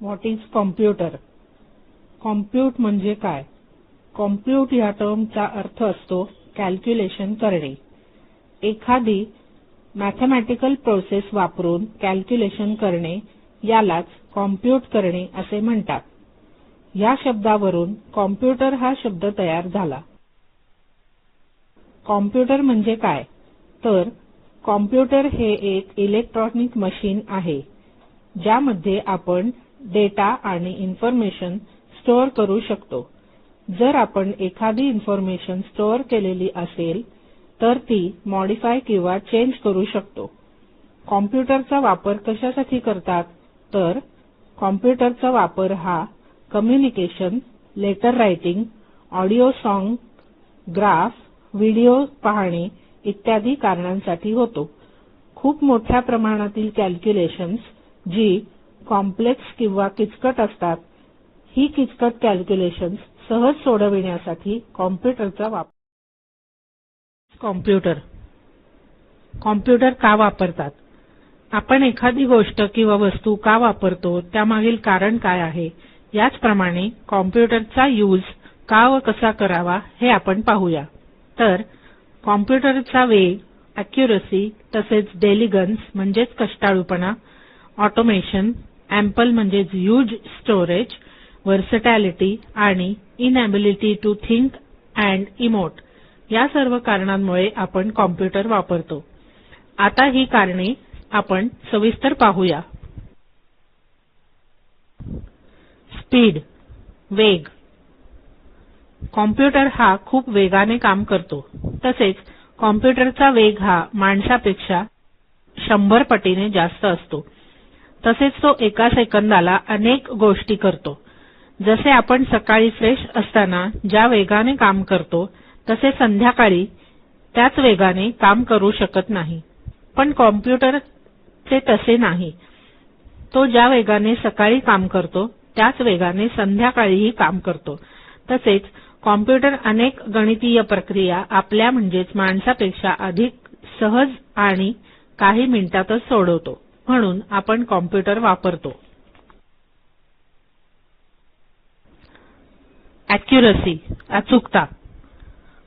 What is computer? Compute म्हणजे काय? Compute या टर्मचा अर्थ असतो कॅल्क्युलेशन करणे. एखादी मॅथमॅटिकल प्रोसेस वापरून कॅल्क्युलेशन करणे यालाच कॉम्प्यूट करणे असे म्हणतात. या शब्दावरून कॉम्प्युटर हा शब्द तयार झाला. कॉम्प्युटर म्हणजे काय? तर कॉम्प्युटर हे एक इलेक्ट्रॉनिक मशीन आहे ज्यामध्ये आपण डेटा आणि इन्फॉर्मेशन स्टोअर करू शकतो. जर आपण एखादी इन्फॉर्मेशन स्टोअर केलेली असेल तर ती मॉडिफाय किंवा चेंज करू शकतो. कॉम्प्युटरचा वापर कशासाठी करतात? तर कॉम्प्युटरचा वापर हा communication, letter writing, audio song, graph, video पाहणे इत्यादी कारणांसाठी होतो. खूप मोठ्या प्रमाणातील कॅल्क्युलेशन्स जी कॉम्प्लेक्स किंवा किचकट असतात, ही किचकट कॅल्क्युलेशन्स सहज सोडविण्यासाठी कॉम्प्युटरचा वापर. कॉम्प्युटर का वापरतात? आपण एखादी गोष्ट किंवा वस्तू का वापरतो त्यामागील कारण काय आहे? याचप्रमाणे कॉम्प्युटरचा यूज का व कसा करावा हे आपण पाहूया. तर कॉम्प्युटरचा वेग, ॲक्युरसी, तसेच डेलिगन्स म्हणजेच कष्टाळूपणा, ऑटोमेशन, ॲम्पल म्हणजेच ह्यूज स्टोरेज, व्हर्सॅटिलिटी आणि inability to think and emote या सर्व कारणांमुळे आपण कॉम्प्युटर वापरतो. आता ही कारणे आपण सविस्तर पाहूया. स्पीड, वेग. कॉम्प्युटर हा खूप वेगाने काम करतो. तसेच कॉम्प्युटरचा वेग हा माणसापेक्षा 100 पटीने जास्त असतो. तसेच तो एका सेकंदाला अनेक गोष्टी करतो. जसे आपण सकाळी फ्रेश असताना ज्या वेगाने काम करतो तसे संध्याकाळी त्याच वेगाने काम करू शकत नाही. पण कॉम्प्युटरचे तसे नाही. तो ज्या वेगाने सकाळी काम करतो त्याच वेगाने संध्याकाळीही काम करतो. तसेच कॉम्प्युटर अनेक गणितीय प्रक्रिया आपल्या म्हणजेच माणसापेक्षा अधिक सहज आणि काही मिनिटातच सोडवतो. म्हणून आपण कॉम्प्युटर वापरतो. ॲक्युरसी, अचूकता.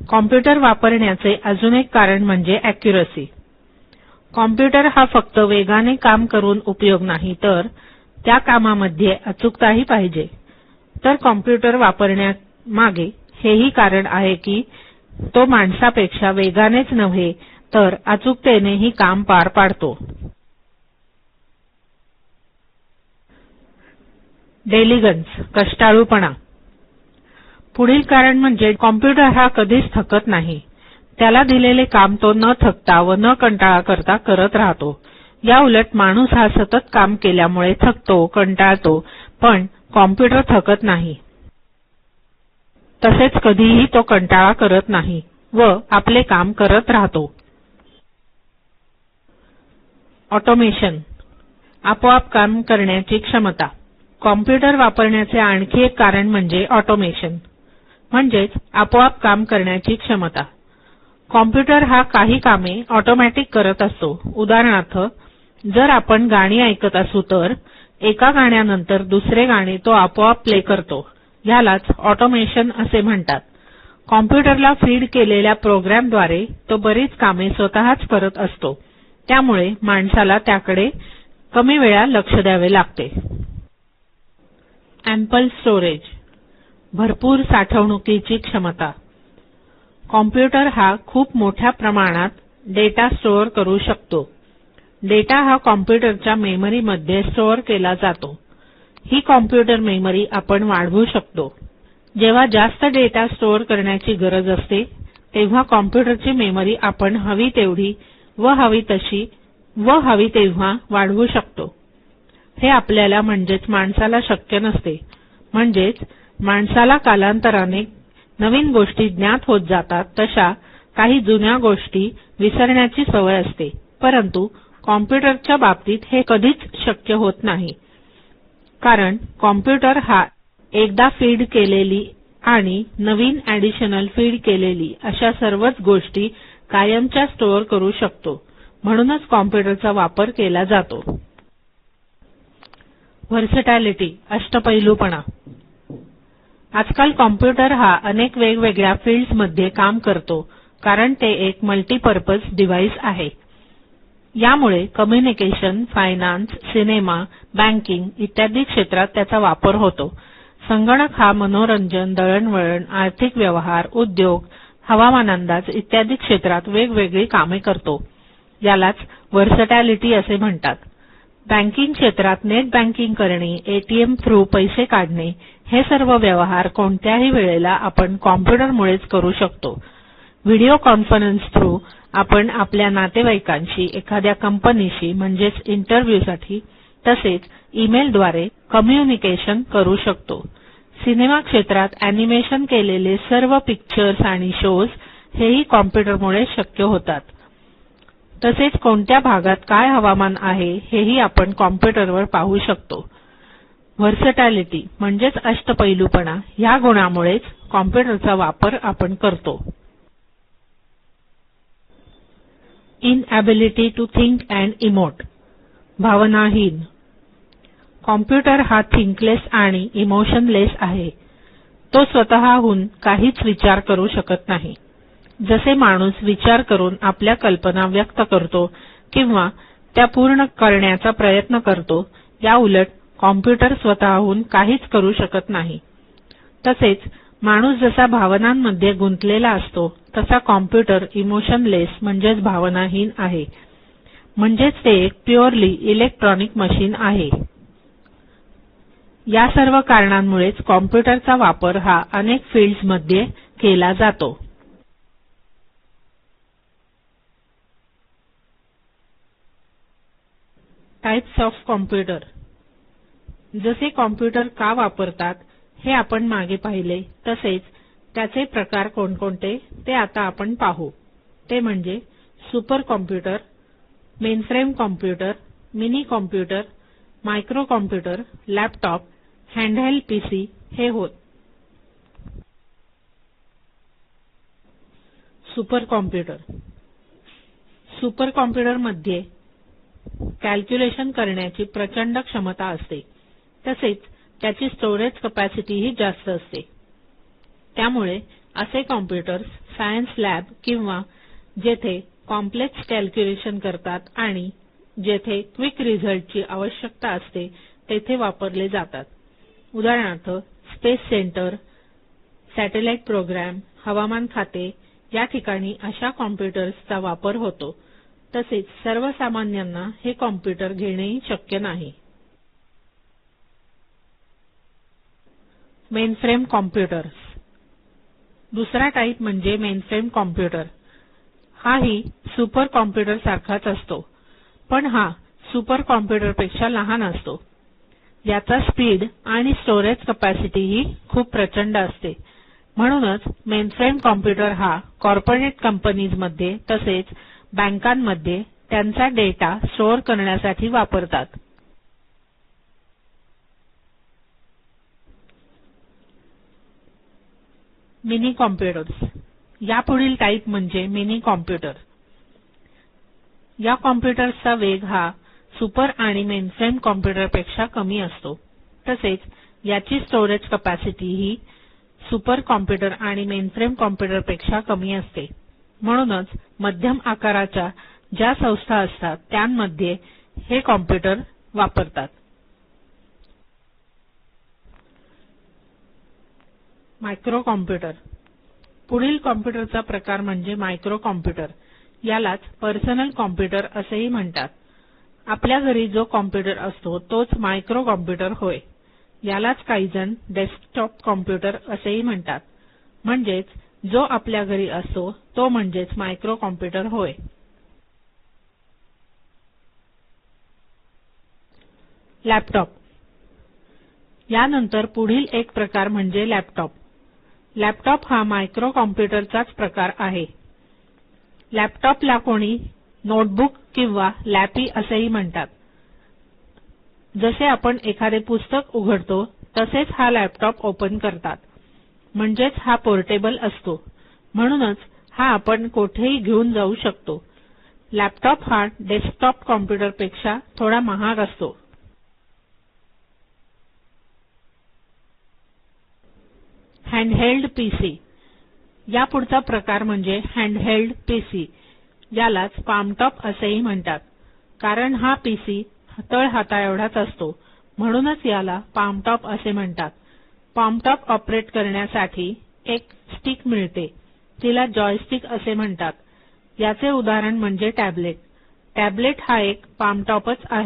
कॉम्प्युटर वापरण्याचे अजून एक कारण म्हणजे ॲक्युरसी. कॉम्प्युटर हा फक्त वेगाने काम करून उपयोग नाही तर त्या कामामध्ये अचूकताही पाहिजे. तर कॉम्प्युटर वापरण्यामागे हेही कारण आहे की तो माणसापेक्षा वेगानेच नव्हे तर अचूकतेनेही काम पार पाडतो. डेलिगन्स, कष्टाळूपणा. पुढील कारण म्हणजे कॉम्प्युटर हा कधीच थकत नाही. त्याला दिलेले काम तो न थकता व न कंटाळा करता करत राहतो. या उलट माणूस हा सतत काम केल्यामुळे थकतो, कंटाळतो, पण कॉम्प्युटर थकत नाही. तसेच कधीही तो कंटाळा करत नाही व आपले काम करत राहतो. ऑटोमेशन, आपोआप काम करण्याची क्षमता. कॉम्प्युटर वापरण्याचे आणखी एक कारण म्हणजे ऑटोमेशन म्हणजेच आपोआप काम करण्याची क्षमता. कॉम्प्युटर हा काही कामे ऑटोमॅटिक करत असतो. उदाहरणार्थ, जर आपण गाणी ऐकत असू तर एका गाण्यानंतर दुसरे गाणे तो आपोआप प्ले करतो. ह्यालाच ऑटोमेशन असे म्हणतात. कॉम्प्युटरला फीड केलेल्या प्रोग्रामद्वारे तो बरीच कामे स्वतःच करत असतो. त्यामुळे माणसाला त्याकडे कमी वेळा लक्ष द्यावे लागते. ॲम्पल स्टोरेज, भरपूर साठवणुकीची क्षमता. कॉम्प्युटर हा खूप मोठ्या प्रमाणात डेटा स्टोअर करू शकतो. डेटा हा कॉम्प्युटरच्या मेमरीमध्ये स्टोअर केला जातो. ही कॉम्प्युटर मेमरी आपण वाढवू शकतो. जेव्हा जास्त डेटा स्टोअर करण्याची गरज असते तेव्हा कॉम्प्युटरची मेमरी आपण हवी तेवढी व हवी तशी व हवी तेव्हा वाढवू शकतो. हे आपल्याला म्हणजेच माणसाला शक्य नसते. म्हणजेच माणसाला कालांतराने नवीन गोष्टी ज्ञात होत जातात तशा काही जुन्या गोष्टी विसरण्याची सवय असते. परंतु कॉम्प्युटरच्या बाबतीत हे कधीच शक्य होत नाही. कारण कॉम्प्युटर हा एकदा फीड केलेली आणि नवीन ॲडिशनल फीड केलेली अशा सर्वच गोष्टी कायमच्या स्टोअर करू शकतो. म्हणूनच कॉम्प्युटरचा वापर केला जातो. व्हर्सॅटिलिटी अष्टपैलूपणा. आजकाल कॉम्प्युटर हा अनेक वेगवेगळ्या फील्ड्समध्ये काम करतो कारण ते एक मल्टीपर्पज डिव्हाइस आहे. यामुळे कम्युनिकेशन, फायनान्स, सिनेमा, बँकिंग इत्यादी क्षेत्रात त्याचा वापर होतो. संगणक हा मनोरंजन, दळणवळण, आर्थिक व्यवहार, उद्योग, हवामान अंदाज इत्यादी क्षेत्रात वेगवेगळी कामे करतो. यालाच व्हर्सॅटिलिटी असे म्हणतात. बँकिंग क्षेत्रात नेट बँकिंग करणे, एटीएम थ्रू पैसे काढणे हे सर्व व्यवहार कोणत्याही वेळेला आपण कॉम्प्युटरमुळेच करू शकतो. व्हिडिओ कॉन्फरन्स थ्रू आपण आपल्या नातेवाईकांशी, एखाद्या कंपनीशी म्हणजेच इंटरव्ह्यूसाठी, तसेच ईमेलद्वारे कम्युनिकेशन करू शकतो. सिनेमा क्षेत्रात ॲनिमेशन केलेले सर्व पिक्चर्स आणि शोज हेही कॉम्प्युटरमुळे शक्य होतात. तसेच कोणत्या भागात काय हवामान आहे हेही आपण कॉम्प्युटरवर पाहू शकतो. व्हर्सॅटिलिटी म्हणजेच अष्टपैलूपणा ह्या गुणामुळेच कॉम्प्युटरचा वापर आपण करतो. Inability to think and emote. भावनाहीन. कॉम्प्युटर हा थिंकलेस आणि इमोशनलेस आहे. तो स्वतःहून काहीच विचार करू शकत नाही. जसे माणूस विचार करून आपल्या कल्पना व्यक्त करतो किंवा त्या पूर्ण करण्याचा प्रयत्न करतो, याउलट कॉम्प्युटर स्वतःहून काहीच करू शकत नाही. तसेच माणूस जसा भावनांमध्ये गुंतलेला असतो तसा कॉम्प्युटर इमोशनलेस म्हणजेच भावनाहीन आहे. म्हणजेच ते एक प्युअरली इलेक्ट्रॉनिक मशीन आहे. या सर्व कारणांमुळेच कॉम्प्युटरचा वापर हा अनेक फील्ड्समध्ये केला जातो. Types of computer. जसे कॉम्प्युटर का वापरतात हे आपण मागे पाहिले, तसेच त्याचे प्रकार कोणकोणते ते आता आपण पाहू. ते म्हणजे super computer, mainframe computer, mini computer, micro computer, laptop, handheld PC हे होत. Super computer. सुपर कॉम्प्युटरमध्ये कॅल्क्युलेशन करण्याची प्रचंड क्षमता असते. तसेच त्याची स्टोरेज कॅपॅसिटीही जास्त असते. त्यामुळे असे कॉम्प्युटर्स सायन्स लॅब किंवा जेथे कॉम्प्लेक्स कॅल्क्युलेशन करतात आणि जेथे क्विक रिझल्टची आवश्यकता असते तेथे वापरले जातात. उदाहरणार्थ स्पेस सेंटर, सॅटेलाइट प्रोग्राम, हवामान खाते या ठिकाणी अशा कॉम्प्युटर्सचा वापर होतो. तसेच सर्वसामान्यांना हे कॉम्प्युटर घेणेही शक्य नाही. Mainframe computers. दुसरा टाईप म्हणजे मेनफ्रेम कॉम्प्युटर. हाही सुपर कॉम्प्युटर सारखाच असतो, पण हा सुपर कॉम्प्युटरपेक्षा लहान असतो. याचा स्पीड आणि स्टोरेज कॅपॅसिटीही खूप प्रचंड असते. म्हणूनच मेनफ्रेम कॉम्प्युटर हा कॉर्पोरेट कंपनीजमध्ये तसेच बँकांमध्ये त्यांचा डेटा स्टोअर करण्यासाठी वापरतात. Mini computers. यापुढील टाईप म्हणजे मिनी कॉम्प्युटर. या कॉम्प्युटर्सचा वेग हा सुपर आणि मेनफ्रेम कॉम्प्युटरपेक्षा कमी असतो. तसेच याची स्टोरेज कॅपॅसिटी ही सुपर कॉम्प्युटर आणि मेनफ्रेम कॉम्प्युटरपेक्षा कमी असते. म्हणूनच मध्यम आकाराच्या ज्या संस्था असतात त्यांमध्ये हे कॉम्प्युटर वापरतात. Micro computer. पुढील कॉम्प्युटरचा प्रकार म्हणजे मायक्रो कॉम्प्युटर. यालाच पर्सनल कॉम्प्युटर असेही म्हणतात. आपल्या घरी जो कॉम्प्युटर असतो तोच मायक्रो कॉम्प्युटर होय. यालाच काहीजण डेस्कटॉप कॉम्प्युटर असेही म्हणतात. म्हणजेच जो आपल्या घरी असतो तो म्हणजेच मायक्रो कॉम्प्युटर होय. लॅपटॉप. यानंतर पुढील एक प्रकार म्हणजे लॅपटॉप. लॅपटॉप हा मायक्रो कॉम्प्युटरचाच प्रकार आहे. लॅपटॉपला कोणी नोटबुक किंवा लॅपी असेही म्हणतात. जसे आपण एखादे पुस्तक उघडतो तसेच हा लॅपटॉप ओपन करतात. म्हणजेच हा पोर्टेबल असतो. म्हणूनच हा आपण कोठेही घेऊन जाऊ शकतो. लॅपटॉप हा डेस्कटॉप कॉम्प्युटरपेक्षा थोडा महाग असतो. Handheld PC. यापुढचा प्रकार म्हणजे हँडहेल्ड पीसी. यालाच पामटॉप असेही म्हणतात. कारण हा पीसी तळहाताएवढाच असतो, म्हणूनच याला पामटॉप असे म्हणतात. पामटॉप ऑपरेट करण्यासाठी एक स्टिक मिळते, तिला जॉयस्टिक असे म्हणतात. याचे उदाहरण म्हणजे टॅब्लेट. टॅब्लेट हा एक पामटॉपच आहे.